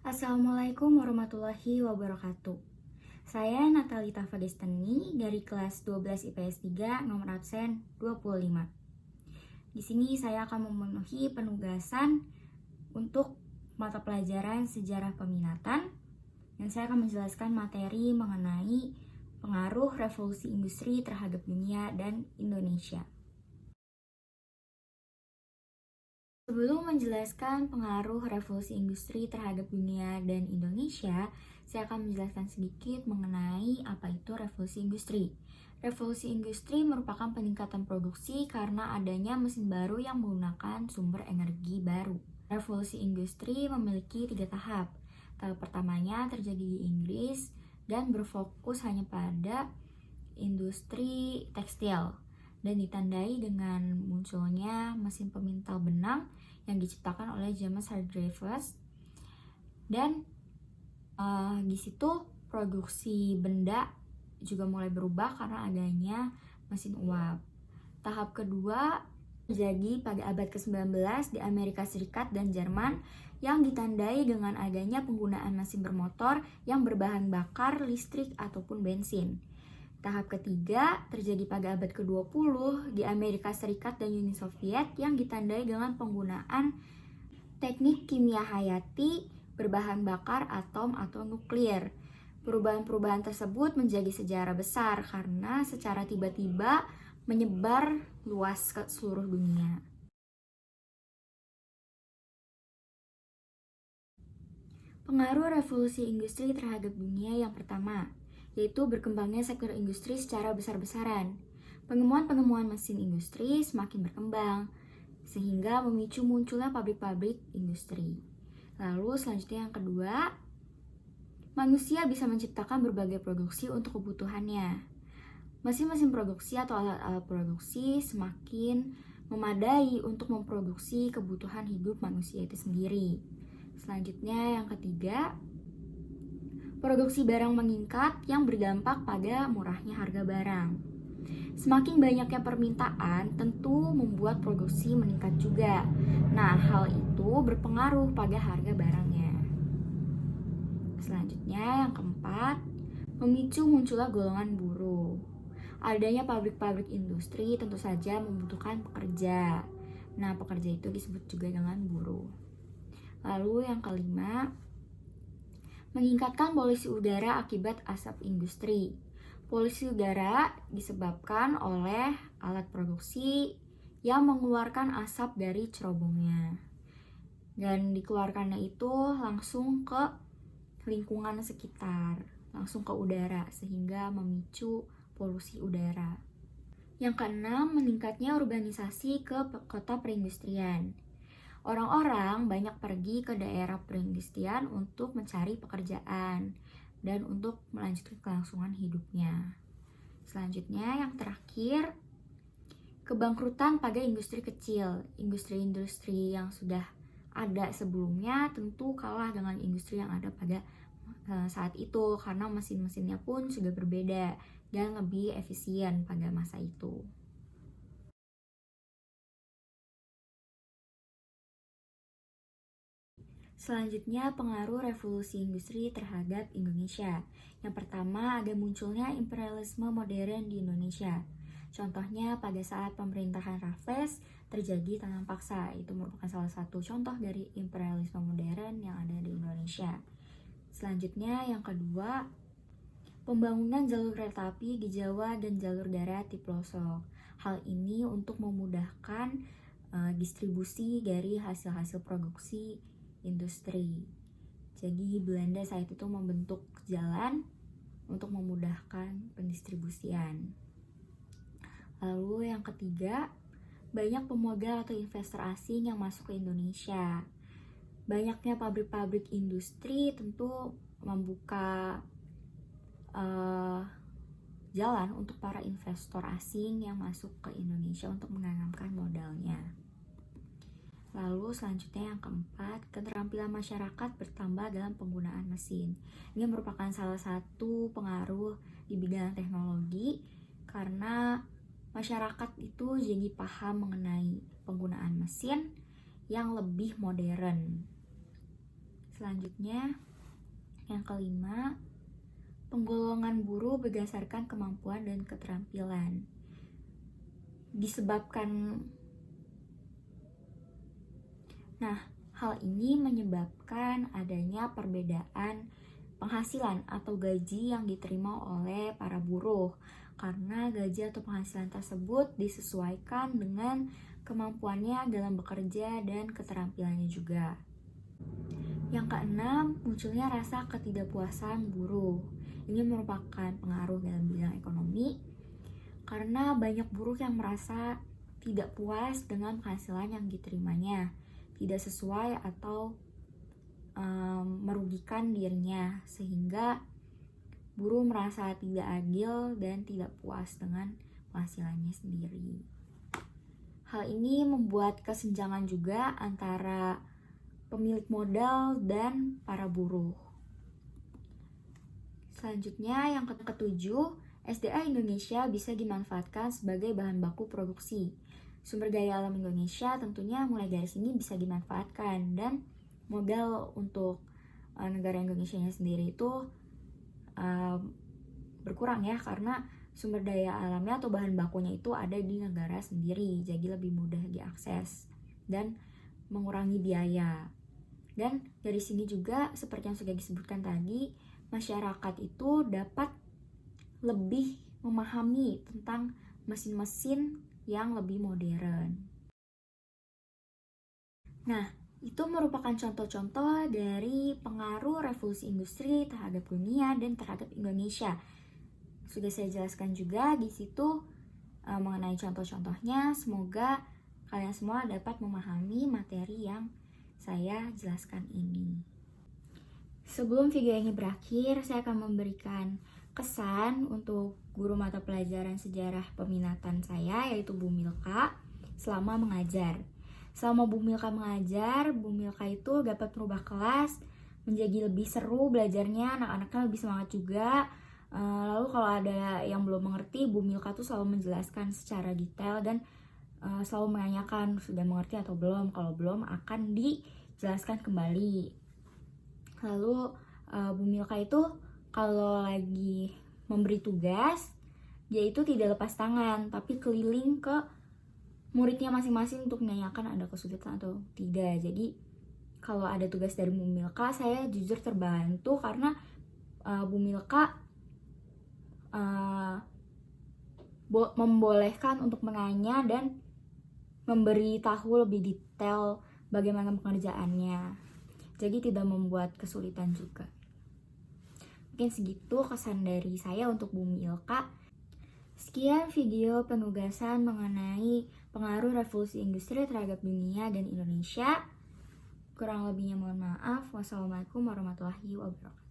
Assalamualaikum warahmatullahi wabarakatuh. Saya Natalita Fadestani dari kelas 12 IPS 3 nomor absen 25. Di sini saya akan memenuhi penugasan untuk mata pelajaran sejarah peminatan dan saya akan menjelaskan materi mengenai pengaruh revolusi industri terhadap dunia dan Indonesia. Sebelum menjelaskan pengaruh revolusi industri terhadap dunia dan Indonesia, saya akan menjelaskan sedikit mengenai apa itu revolusi industri. Revolusi industri merupakan peningkatan produksi karena adanya mesin baru yang menggunakan sumber energi baru. Revolusi industri memiliki 3 tahap. Tahap pertamanya terjadi di Inggris dan berfokus hanya pada industri tekstil dan ditandai dengan munculnya mesin pemintal benang yang diciptakan oleh James Hargreaves. Dan di situ produksi benda juga mulai berubah karena adanya mesin uap. Tahap kedua terjadi pada abad ke-19 di Amerika Serikat dan Jerman yang ditandai dengan adanya penggunaan mesin bermotor yang berbahan bakar listrik ataupun bensin. Tahap ketiga terjadi pada abad ke-20 di Amerika Serikat dan Uni Soviet yang ditandai dengan penggunaan teknik kimia hayati berbahan bakar atom atau nuklir. Perubahan-perubahan tersebut menjadi sejarah besar karena secara tiba-tiba menyebar luas ke seluruh dunia. Pengaruh revolusi industri terhadap dunia yang pertama, yaitu berkembangnya sektor industri secara besar-besaran. Pengemuan-pengemuan mesin industri semakin berkembang, sehingga memicu munculnya pabrik-pabrik industri. Lalu selanjutnya yang kedua, manusia bisa menciptakan berbagai produksi untuk kebutuhannya. Mesin-mesin produksi atau alat-alat produksi semakin memadai untuk memproduksi kebutuhan hidup manusia itu sendiri. Selanjutnya yang ketiga, produksi barang meningkat yang berdampak pada murahnya harga barang. Semakin banyaknya permintaan tentu membuat produksi meningkat juga. Nah, hal itu berpengaruh pada harga barangnya. Selanjutnya yang keempat, memicu munculnya golongan buruh. Adanya pabrik-pabrik industri tentu saja membutuhkan pekerja. Nah, pekerja itu disebut juga dengan buruh. Lalu yang kelima, meningkatkan polusi udara akibat asap industri. Polusi udara disebabkan oleh alat produksi yang mengeluarkan asap dari cerobongnya. Dan dikeluarkannya itu langsung ke lingkungan sekitar, langsung ke udara, sehingga memicu polusi udara. Yang keenam, meningkatnya urbanisasi ke kota perindustrian. Orang-orang banyak pergi ke daerah perindustrian untuk mencari pekerjaan dan untuk melanjutkan kelangsungan hidupnya. Selanjutnya yang terakhir, kebangkrutan pada industri kecil. Industri-industri yang sudah ada sebelumnya tentu kalah dengan industri yang ada pada saat itu karena mesin-mesinnya pun sudah berbeda dan lebih efisien pada masa itu. Selanjutnya, pengaruh revolusi industri terhadap Indonesia. Yang pertama, ada munculnya imperialisme modern di Indonesia. Contohnya pada saat pemerintahan Raffles terjadi tanam paksa. Itu merupakan salah satu contoh dari imperialisme modern yang ada di Indonesia. Selanjutnya, yang kedua, pembangunan jalur kereta api di Jawa dan jalur darat di pelosok. Hal ini untuk memudahkan distribusi dari hasil-hasil produksi industri. Jadi Belanda saat itu membentuk jalan untuk memudahkan pendistribusian. Lalu yang ketiga, banyak pemodal atau investor asing yang masuk ke Indonesia. Banyaknya pabrik-pabrik industri tentu membuka jalan untuk para investor asing yang masuk ke Indonesia untuk menanamkan modalnya. Lalu selanjutnya yang keempat, keterampilan masyarakat bertambah dalam penggunaan mesin. Ini merupakan salah satu pengaruh di bidang teknologi karena masyarakat itu jadi paham mengenai penggunaan mesin yang lebih modern. Selanjutnya, yang kelima, penggolongan buruh berdasarkan kemampuan dan keterampilan. Hal ini menyebabkan adanya perbedaan penghasilan atau gaji yang diterima oleh para buruh, karena gaji atau penghasilan tersebut disesuaikan dengan kemampuannya dalam bekerja dan keterampilannya juga. Yang keenam, munculnya rasa ketidakpuasan buruh. Ini merupakan pengaruh dalam bidang ekonomi, karena banyak buruh yang merasa tidak puas dengan penghasilan yang diterimanya, tidak sesuai atau merugikan dirinya, sehingga buruh merasa tidak adil dan tidak puas dengan penghasilannya sendiri. Hal ini membuat kesenjangan juga antara pemilik modal dan para buruh. Selanjutnya, yang ketujuh, SDA Indonesia bisa dimanfaatkan sebagai bahan baku produksi. Sumber daya alam Indonesia tentunya mulai dari sini bisa dimanfaatkan, dan modal untuk negara Indonesia sendiri itu berkurang ya, karena sumber daya alamnya atau bahan bakunya itu ada di negara sendiri, jadi lebih mudah diakses dan mengurangi biaya. Dan dari sini juga seperti yang sudah disebutkan tadi, masyarakat itu dapat lebih memahami tentang mesin-mesin yang lebih modern. Itu merupakan contoh-contoh dari pengaruh revolusi industri terhadap dunia dan terhadap Indonesia. Sudah saya jelaskan juga di situ mengenai contoh-contohnya. Semoga kalian semua dapat memahami materi yang saya jelaskan ini. Sebelum video ini berakhir, saya akan memberikan kesan untuk guru mata pelajaran sejarah peminatan saya, yaitu Bu Milka, selama mengajar. Selama Bu Milka mengajar, Bu Milka itu dapat merubah kelas menjadi lebih seru belajarnya, anak-anaknya lebih semangat juga. Lalu kalau ada yang belum mengerti, Bu Milka tuh selalu menjelaskan secara detail dan selalu menanyakan sudah mengerti atau belum. Kalau belum, akan dijelaskan kembali. Lalu Bu Milka itu kalau lagi memberi tugas, dia itu tidak lepas tangan, tapi keliling ke muridnya masing-masing untuk menanyakan ada kesulitan atau tidak. Jadi kalau ada tugas dari Bu Milka, saya jujur terbantu karena Bu Milka membolehkan untuk menanya dan memberi tahu lebih detail bagaimana pengerjaannya. Jadi tidak membuat kesulitan juga. Mungkin segitu kesan dari saya untuk Bu Milka. Sekian video penugasan mengenai pengaruh revolusi industri terhadap dunia dan Indonesia. Kurang lebihnya mohon maaf. Wassalamualaikum warahmatullahi wabarakatuh.